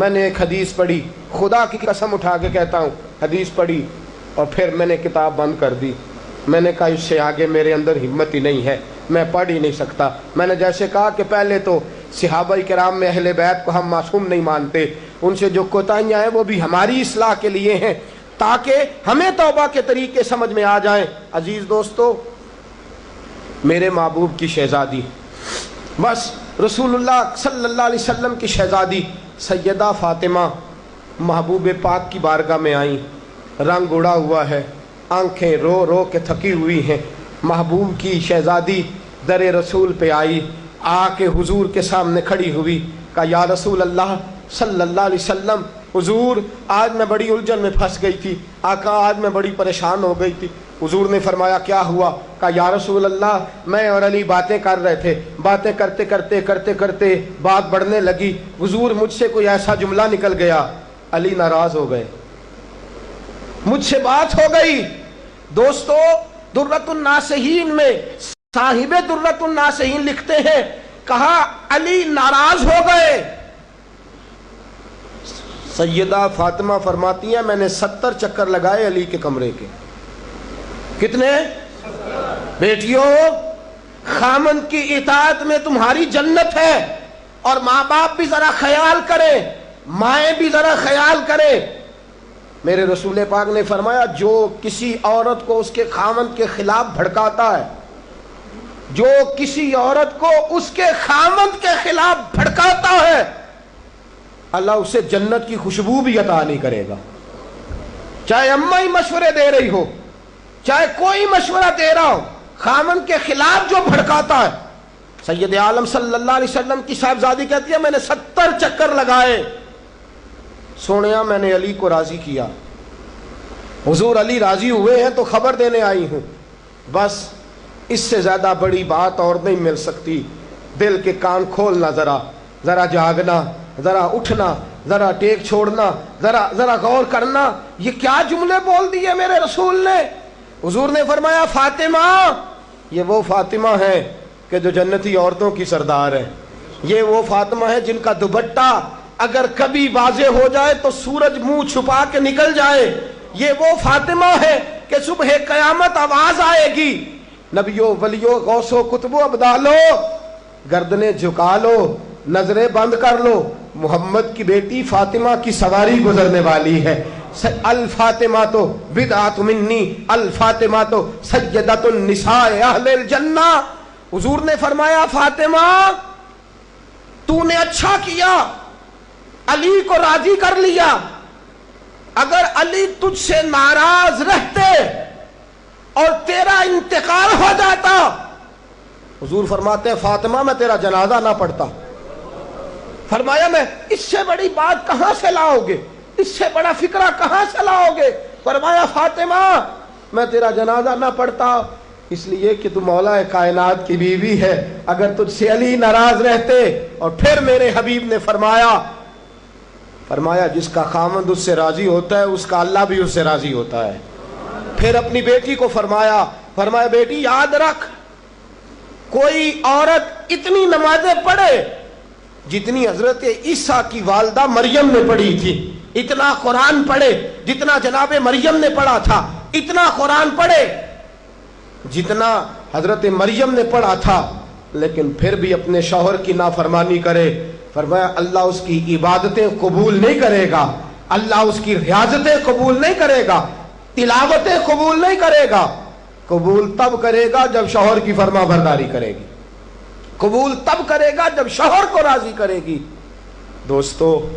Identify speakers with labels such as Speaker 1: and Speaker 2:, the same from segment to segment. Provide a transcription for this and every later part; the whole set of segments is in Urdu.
Speaker 1: میں نے ایک حدیث پڑھی، خدا کی قسم اٹھا کے کہتا ہوں، حدیث پڑھی اور پھر میں نے کتاب بند کر دی. میں نے کہا اس سے آگے میرے اندر ہمت ہی نہیں ہے، میں پڑھ ہی نہیں سکتا. میں نے جیسے کہا کہ پہلے تو صحابہ کرام میں اہل بیت کو ہم معصوم نہیں مانتے، ان سے جو کوتاہیاں ہیں وہ بھی ہماری اصلاح کے لیے ہیں تاکہ ہمیں توبہ کے طریقے سمجھ میں آ جائیں. عزیز دوستو، میرے محبوب کی شہزادی، بس رسول اللہ صلی اللہ علیہ وسلم کی شہزادی سیدہ فاطمہ محبوب پاک کی بارگاہ میں آئیں. رنگ اڑا ہوا ہے، آنکھیں رو رو کے تھکی ہوئی ہیں. محبوب کی شہزادی در رسول پہ آئی، آ کے حضور کے سامنے کھڑی ہوئی. کہا یا رسول اللہ صلی اللہ علیہ وسلم، حضور آج میں بڑی الجھن میں پھنس گئی تھی، آقا آج میں بڑی پریشان ہو گئی تھی. حضور نے فرمایا کیا ہوا؟ کہا یا رسول اللہ میں اور علی باتیں کر رہے تھے، باتیں کرتے کرتے کرتے کرتے بات بڑھنے لگی. حضور مجھ سے کوئی ایسا جملہ نکل گیا، علی ناراض ہو گئے، مجھ سے بات ہو گئی. دوستو درۃ الناصحین میں صاحب درۃ الناصحین لکھتے ہیں، کہا علی ناراض ہو گئے. سیدہ فاطمہ فرماتی ہیں میں نے 70 چکر لگائے علی کے کمرے کے. کتنے؟ بیٹیوں، خامند کی اطاعت میں تمہاری جنت ہے. اور ماں باپ بھی ذرا خیال کریں، مائیں بھی ذرا خیال کریں. میرے رسول پاک نے فرمایا جو کسی عورت کو اس کے خامند کے خلاف بھڑکاتا ہے، جو کسی عورت کو اس کے خامند کے خلاف بھڑکاتا ہے، اللہ اسے جنت کی خوشبو بھی عطا نہیں کرے گا. چاہے اماں ہی مشورے دے رہی ہو، چاہے کوئی مشورہ دے رہا ہو، خامند کے خلاف جو بھڑکاتا ہے. سید عالم صلی اللہ علیہ وسلم کی صاحبزادی کہتی ہے میں نے 70 چکر لگائے، سونیا میں نے علی کو راضی کیا. حضور علی راضی ہوئے ہیں تو خبر دینے آئی ہوں. بس اس سے زیادہ بڑی بات اور نہیں مل سکتی. دل کے کان کھولنا، ذرا جاگنا، ذرا اٹھنا، ذرا ٹیک چھوڑنا، ذرا غور کرنا. یہ کیا جملے بول دیے میرے رسول نے؟ حضور نے فرمایا فاطمہ، یہ وہ فاطمہ ہے کہ جو جنتی عورتوں کی سردار ہے. یہ وہ فاطمہ ہے جن کا دوپٹہ اگر کبھی واضح ہو جائے تو سورج منہ چھپا کے نکل جائے. یہ وہ فاطمہ ہے کہ صبح قیامت آواز آئے گی، نبیوں ولیوں غوثوں کتبوں ابدالو گردنیں جھکا لو، نظریں بند کر لو، محمد کی بیٹی فاطمہ کی سواری گزرنے والی ہے. الفاطمہ تو بدعت منی، الفاطمہ تو سیدۃ النساء اہل الجنہ. حضور نے فرمایا فاطمہ تو نے اچھا کیا، علی کو راضی کر لیا. اگر علی تجھ سے ناراض رہتے اور تیرا انتقال ہو جاتا، حضور فرماتے ہیں فاطمہ میں تیرا جنازہ نہ پڑھتا. فرمایا میں اس سے بڑی بات کہاں سے لاؤ گے، اس سے بڑا فکرہ کہاں سے لاؤ گے؟ فرمایا فاطمہ میں تیرا جنازہ نہ پڑھتا اس لیے کہ تو مولا کائنات کی بیوی ہے. اگر تجھ سے علی ناراض رہتے. اور پھر میرے حبیب نے فرمایا جس کا خامند اس سے راضی ہوتا ہے اس کا اللہ بھی اس سے راضی ہوتا ہے. پھر اپنی بیٹی کو فرمایا بیٹی یاد رکھ، کوئی عورت اتنی نمازیں پڑھے جتنی حضرت عیسیٰ کی والدہ مریم نے پڑھی تھی، اتنا قرآن پڑھے جتنا جناب مریم نے پڑھا تھا، اتنا قرآن پڑھے جتنا حضرت مریم نے پڑھا تھا، لیکن پھر بھی اپنے شوہر کی نافرمانی کرے. فرمایا اللہ اس کی عبادتیں قبول نہیں کرے گا، اللہ اس کی ریاضتیں قبول نہیں کرے گا، تلاوتیں قبول نہیں کرے گا. قبول تب کرے گا جب شوہر کی فرما برداری کرے گی، قبول تب کرے گا جب شوہر کو راضی کرے گی. دوستو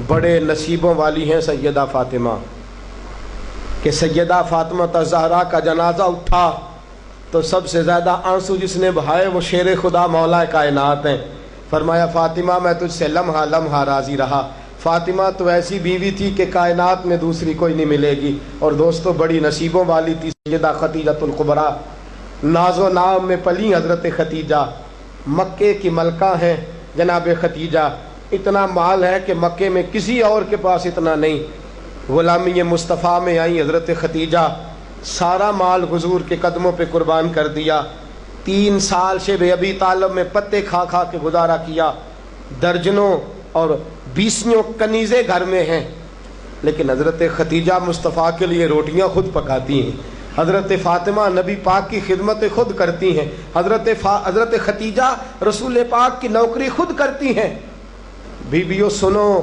Speaker 1: بڑے نصیبوں والی ہیں سیدہ فاطمہ کہ سیدہ فاطمہ الزہرا کا جنازہ اٹھا تو سب سے زیادہ آنسو جس نے بہائے وہ شیر خدا مولا کائنات ہیں. فرمایا فاطمہ میں تجھ سے لمحہ لمحہ راضی رہا. فاطمہ تو ایسی بیوی تھی کہ کائنات میں دوسری کوئی نہیں ملے گی. اور دوستو بڑی نصیبوں والی تھی سیدہ خدیجہ الکبریٰ. ناز و نام میں پلی حضرت خدیجہ، مکے کی ملکہ ہیں جناب خدیجہ. اتنا مال ہے کہ مکے میں کسی اور کے پاس اتنا نہیں. غلامی مصطفیٰ میں آئی حضرت خدیجہ، سارا مال حضور کے قدموں پہ قربان کر دیا. 3 سال شیب ابی طالب میں پتے کھا کھا کے گزارا کیا. درجنوں اور 20 کنیزیں گھر میں ہیں، لیکن حضرت خدیجہ مصطفیٰ کے لیے روٹیاں خود پکاتی ہیں، حضرت فاطمہ نبی پاک کی خدمت خود کرتی ہیں، حضرت خدیجہ رسول پاک کی نوکری خود کرتی ہیں۔ بیویوں سنو،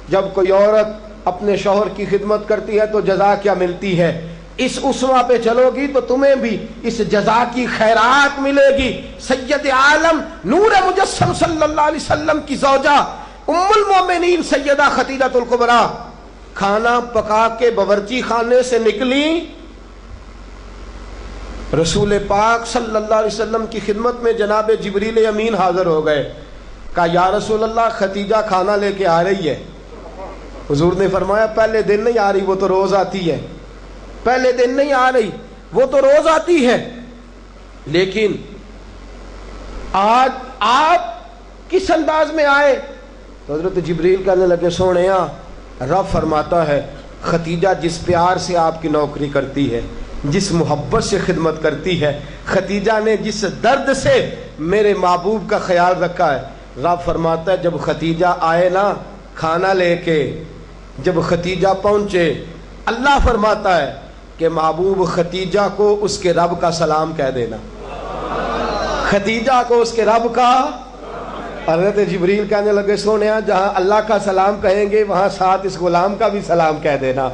Speaker 1: جب کوئی عورت اپنے شوہر کی خدمت کرتی ہے تو جزا کیا ملتی ہے؟ اس اسوہ پہ چلو گی تو تمہیں بھی اس جزا کی خیرات ملے گی۔ سید عالم نور مجسم صلی اللہ علیہ وسلم کی زوجہ ام المومنین سیدہ خدیجہ الکبریٰ کھانا پکا کے باورچی خانے سے نکلی، رسول پاک صلی اللہ علیہ وسلم کی خدمت میں جناب جبریل امین حاضر ہو گئے۔ کہا یا رسول اللہ خدیجہ کھانا لے کے آ رہی ہے۔ حضور نے فرمایا پہلے دن نہیں آ رہی، وہ تو روز آتی ہے۔ پہلے دن نہیں آ رہی، وہ تو روز آتی ہے، لیکن آج آپ کس انداز میں آئے؟ تو حضرت جبریل کہنے لگے سونیا، رب فرماتا ہے خدیجہ جس پیار سے آپ کی نوکری کرتی ہے، جس محبت سے خدمت کرتی ہے، خدیجہ نے جس درد سے میرے محبوب کا خیال رکھا ہے، رب فرماتا ہے جب خدیجہ آئے نا کھانا لے کے، جب خدیجہ پہنچے، اللہ فرماتا ہے کہ محبوب خدیجہ کو اس کے رب کا سلام کہہ دینا، خدیجہ کو اس کے رب کا۔ حضرت جبریل کہنے لگے سونیا جہاں اللہ کا سلام کہیں گے وہاں ساتھ اس غلام کا بھی سلام کہہ دینا۔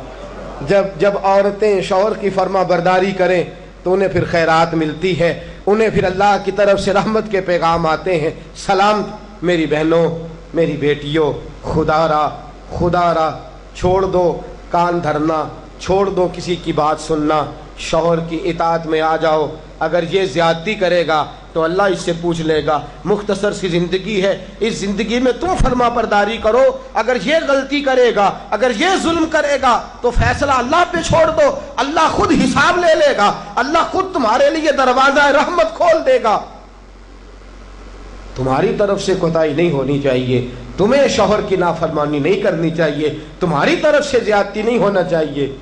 Speaker 1: جب عورتیں شوہر کی فرما برداری کریں تو انہیں پھر خیرات ملتی ہے، انہیں پھر اللہ کی طرف سے رحمت کے پیغام آتے ہیں۔ سلام میری بہنوں، میری بیٹیوں، خدا را چھوڑ دو کان دھرنا، چھوڑ دو کسی کی بات سننا، شوہر کی اطاعت میں آ جاؤ۔ اگر یہ زیادتی کرے گا تو اللہ اس سے پوچھ لے گا۔ مختصر سی زندگی ہے، اس زندگی میں تم فرما برداری کرو۔ اگر یہ غلطی کرے گا، اگر یہ ظلم کرے گا تو فیصلہ اللہ پہ چھوڑ دو، اللہ خود حساب لے لے گا، اللہ خود تمہارے لیے دروازہ رحمت کھول دے گا۔ تمہاری طرف سے کوتاہی نہیں ہونی چاہیے، تمہیں شوہر کی نافرمانی نہیں کرنی چاہیے، تمہاری طرف سے زیادتی نہیں ہونا چاہیے۔